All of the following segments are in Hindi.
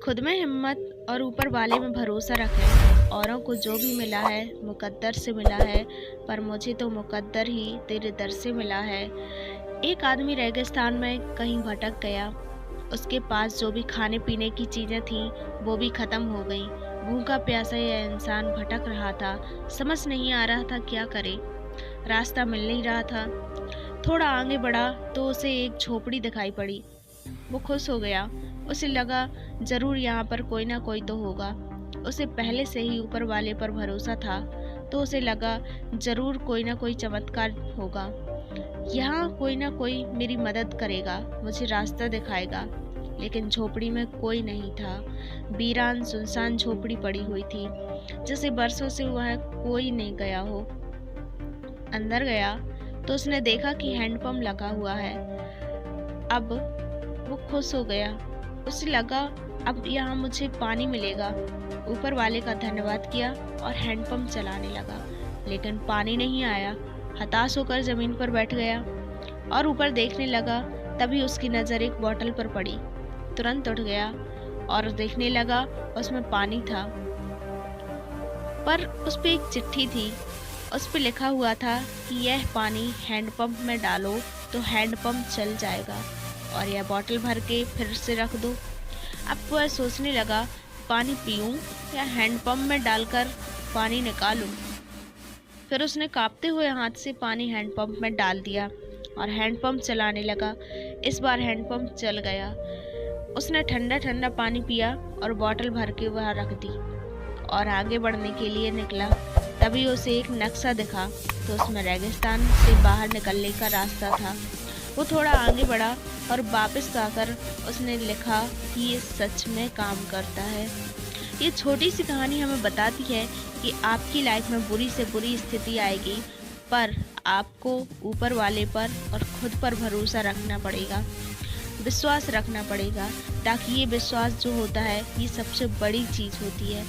खुद में हिम्मत और ऊपर वाले में भरोसा रखें। औरों को जो भी मिला है मुकद्दर से मिला है, पर मुझे तो मुकद्दर ही तेरे दर से मिला है। एक आदमी रेगिस्तान में कहीं भटक गया। उसके पास जो भी खाने पीने की चीजें थीं वो भी खत्म हो गईं। भूखा प्यासा यह इंसान भटक रहा था, समझ नहीं आ रहा था क्या करे। रास्ता मिल नहीं रहा था। थोड़ा आगे बढ़ा तो उसे एक झोपड़ी दिखाई पड़ी। वो खुश हो गया। उसे लगा जरूर यहाँ पर कोई ना कोई तो होगा। उसे पहले से ही ऊपर वाले पर भरोसा था, तो उसे लगा जरूर कोई ना कोई चमत्कार होगा। यहाँ कोई ना कोई मेरी मदद करेगा, मुझे रास्ता दिखाएगा। लेकिन झोपड़ी में कोई नहीं था। वीरान सुनसान झोपड़ी पड़ी हुई थी, जैसे बरसों से वह कोई नहीं गया हो। अंदर गया तो उसने देखा कि हैंडपंप लगा हुआ है। अब वो खुश हो गया। उसे लगा अब यहाँ मुझे पानी मिलेगा। ऊपर वाले का धन्यवाद किया और हैंडपंप चलाने लगा, लेकिन पानी नहीं आया। हताश होकर जमीन पर बैठ गया और ऊपर देखने लगा। तभी उसकी नज़र एक बोतल पर पड़ी। तुरंत उठ गया और देखने लगा, उसमें पानी था, पर उस पे एक चिट्ठी थी। उस पे लिखा हुआ था कि यह पानी हैंडपंप में डालो तो हैंडपंप चल जाएगा, और यह बोतल भर के फिर से रख दो। अब वह सोचने लगा, पानी पीऊं या हैंडपंप में डालकर पानी निकालूं। फिर उसने कांपते हुए हाथ से पानी हैंडपंप में डाल दिया और हैंडपंप चलाने लगा। इस बार हैंडपंप चल गया। उसने ठंडा ठंडा पानी पिया और बोतल भर के वहाँ रख दी और आगे बढ़ने के लिए निकला। तभी उसे एक नक्शा दिखा, तो उसमें रेगिस्तान से बाहर निकलने का रास्ता था। वो थोड़ा आगे बढ़ा और वापस आकर उसने लिखा कि ये सच में काम करता है। ये छोटी सी कहानी हमें बताती है कि आपकी लाइफ में बुरी से बुरी स्थिति आएगी, पर आपको ऊपर वाले पर और खुद पर भरोसा रखना पड़ेगा, विश्वास रखना पड़ेगा, ताकि ये विश्वास जो होता है ये सबसे बड़ी चीज़ होती है।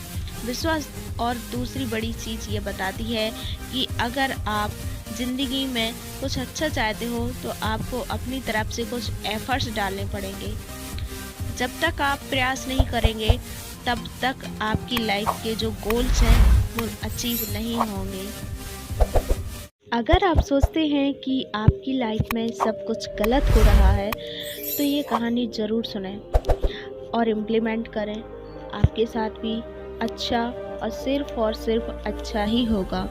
विश्वास। और दूसरी बड़ी चीज़ ये बताती है कि अगर आप ज़िंदगी में कुछ अच्छा चाहते हो तो आपको अपनी तरफ से कुछ एफर्ट्स डालने पड़ेंगे। जब तक आप प्रयास नहीं करेंगे तब तक आपकी लाइफ के जो गोल्स हैं वो अचीव नहीं होंगे। अगर आप सोचते हैं कि आपकी लाइफ में सब कुछ गलत हो रहा है तो ये कहानी ज़रूर सुनें और इम्प्लीमेंट करें। आपके साथ भी अच्छा और सिर्फ अच्छा ही होगा।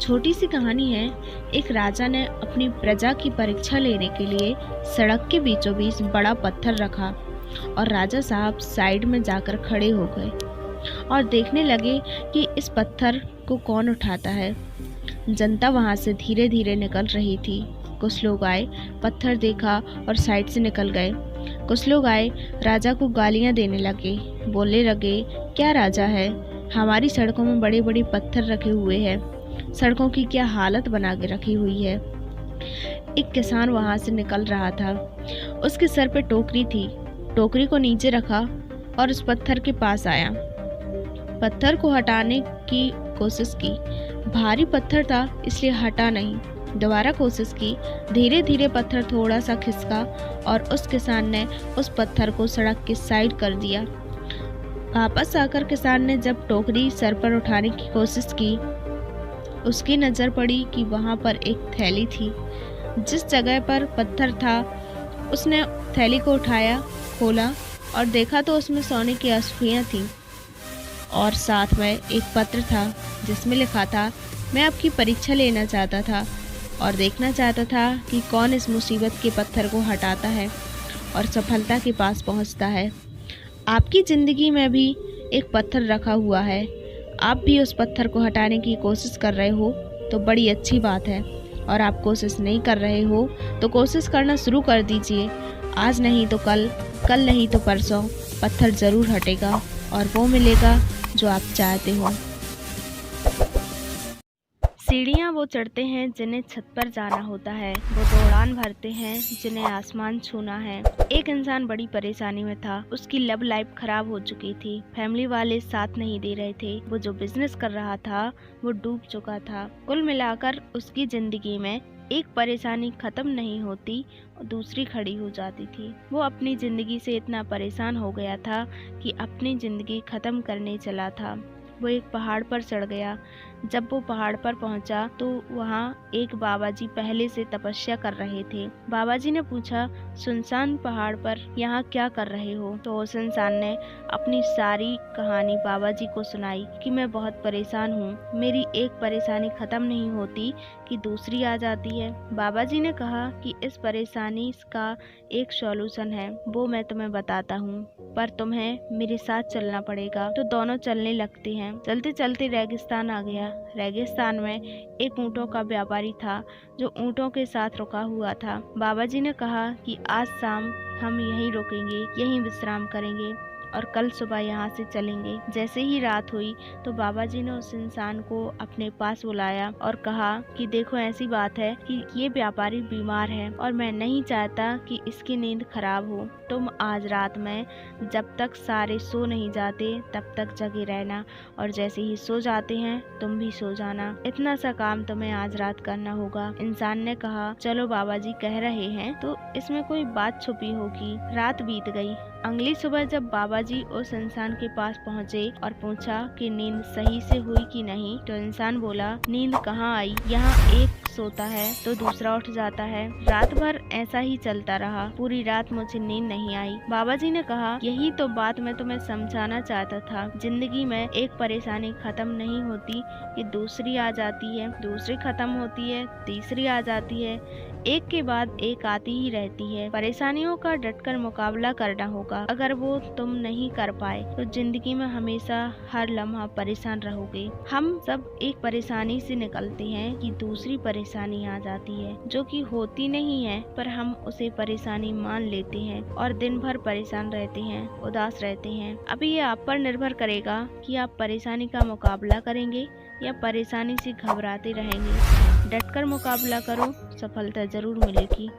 छोटी सी कहानी है। एक राजा ने अपनी प्रजा की परीक्षा लेने के लिए सड़क के बीचों बीच बड़ा पत्थर रखा और राजा साहब साइड में जाकर खड़े हो गए और देखने लगे कि इस पत्थर को कौन उठाता है। जनता वहां से धीरे धीरे निकल रही थी। कुछ लोग आए, पत्थर देखा और साइड से निकल गए। कुछ लोग आए, राजा को गालियां देने लगे, बोलने लगे, क्या राजा है, हमारी सड़कों में बड़े बड़े पत्थर रखे हुए हैं, सड़कों की क्या हालत बना के रखी हुई है। एक किसान वहां से निकल रहा था। उसके सर पे टोकरी थी। टोकरी को नीचे रखा और उस पत्थर के पास आया। पत्थर को हटाने की कोशिश की। भारी पत्थर था इसलिए हटा नहीं। दोबारा कोशिश की। धीरे धीरे पत्थर थोड़ा सा खिसका और उस किसान ने उस पत्थर को सड़क के साइड कर दिया। वापस आकर किसान ने जब टोकरी सर पर उठाने की कोशिश की, उसकी नज़र पड़ी कि वहाँ पर एक थैली थी। जिस जगह पर पत्थर था उसने थैली को उठाया, खोला और देखा तो उसमें सोने की अशुफियाँ थीं और साथ में एक पत्र था जिसमें लिखा था, मैं आपकी परीक्षा लेना चाहता था और देखना चाहता था कि कौन इस मुसीबत के पत्थर को हटाता है और सफलता के पास पहुंचता है। आपकी ज़िंदगी में भी एक पत्थर रखा हुआ है। आप भी उस पत्थर को हटाने की कोशिश कर रहे हो तो बड़ी अच्छी बात है, और आप कोशिश नहीं कर रहे हो तो कोशिश करना शुरू कर दीजिए। आज नहीं तो कल, कल नहीं तो परसों पत्थर ज़रूर हटेगा और वो मिलेगा जो आप चाहते हो। सीढ़ियाँ वो चढ़ते हैं जिन्हें छत पर जाना होता है, वो दौड़ान भरते हैं जिन्हें आसमान छूना है। एक इंसान बड़ी परेशानी में था। उसकी लव लाइफ खराब हो चुकी थी। फैमिली वाले साथ नहीं दे रहे थे। वो जो बिजनेस कर रहा था वो डूब चुका था। कुल मिलाकर उसकी जिंदगी में एक परेशानी खत्म नहीं होती और दूसरी खड़ी हो जाती थी। वो अपनी जिंदगी से इतना परेशान हो गया था कि अपनी जिंदगी खत्म करने चला था। वो एक पहाड़ पर चढ़ गया। जब वो पहाड़ पर पहुंचा तो वहाँ एक बाबा जी पहले से तपस्या कर रहे थे। बाबा जी ने पूछा, सुनसान पहाड़ पर यहाँ क्या कर रहे हो? तो उस इंसान ने अपनी सारी कहानी बाबा जी को सुनाई कि मैं बहुत परेशान हूँ, मेरी एक परेशानी खत्म नहीं होती कि दूसरी आ जाती है। बाबा जी ने कहा कि इस परेशानी का एक सॉल्यूशन है, वो मैं तुम्हें बताता हूँ, पर तुम्हें मेरे साथ चलना पड़ेगा। तो दोनों चलने लगते हैं। चलते चलते रेगिस्तान आ गया। रेगिस्तान में एक ऊँटों का व्यापारी था जो ऊँटों के साथ रुका हुआ था। बाबा जी ने कहा कि आज शाम हम यहीं रुकेंगे, यहीं विश्राम करेंगे और कल सुबह यहाँ से चलेंगे। जैसे ही रात हुई तो बाबा जी ने उस इंसान को अपने पास बुलाया और कहा कि देखो, ऐसी बात है कि ये व्यापारी बीमार है और मैं नहीं चाहता कि इसकी नींद खराब हो। तुम आज रात में जब तक सारे सो नहीं जाते तब तक जगे रहना और जैसे ही सो जाते हैं तुम भी सो जाना। इतना सा काम तुम्हें आज रात करना होगा। इंसान ने कहा, चलो बाबा जी कह रहे हैं तो इसमें कोई बात छुपी होगी। रात बीत गई। अगली सुबह जब बाबा जी उस इंसान के पास पहुँचे और पूछा कि नींद सही से हुई कि नहीं, तो इंसान बोला, नींद कहाँ आई, यहाँ एक सोता है तो दूसरा उठ जाता है। रात भर ऐसा ही चलता रहा, पूरी रात मुझे नींद नहीं आई। बाबा जी ने कहा, यही तो बात मैं तुम्हें समझाना चाहता था। जिंदगी में एक परेशानी खत्म नहीं होती कि दूसरी आ जाती है, दूसरी खत्म होती है, तीसरी आ जाती है, एक के बाद एक आती ही रहती है। परेशानियों का डटकर मुकाबला करना होगा। अगर वो तुम नहीं कर पाए तो जिंदगी में हमेशा हर लम्हा परेशान रहोगे। हम सब एक परेशानी से निकलते हैं कि दूसरी परेशानी आ जाती है जो कि होती नहीं है, पर हम उसे परेशानी मान लेते हैं और दिन भर परेशान रहते हैं, उदास रहते हैं। अभी ये आप पर निर्भर करेगा कि आप परेशानी का मुकाबला करेंगे या परेशानी से घबराते रहेंगे। डटकर मुकाबला करो, सफलता जरूर मिलेगी।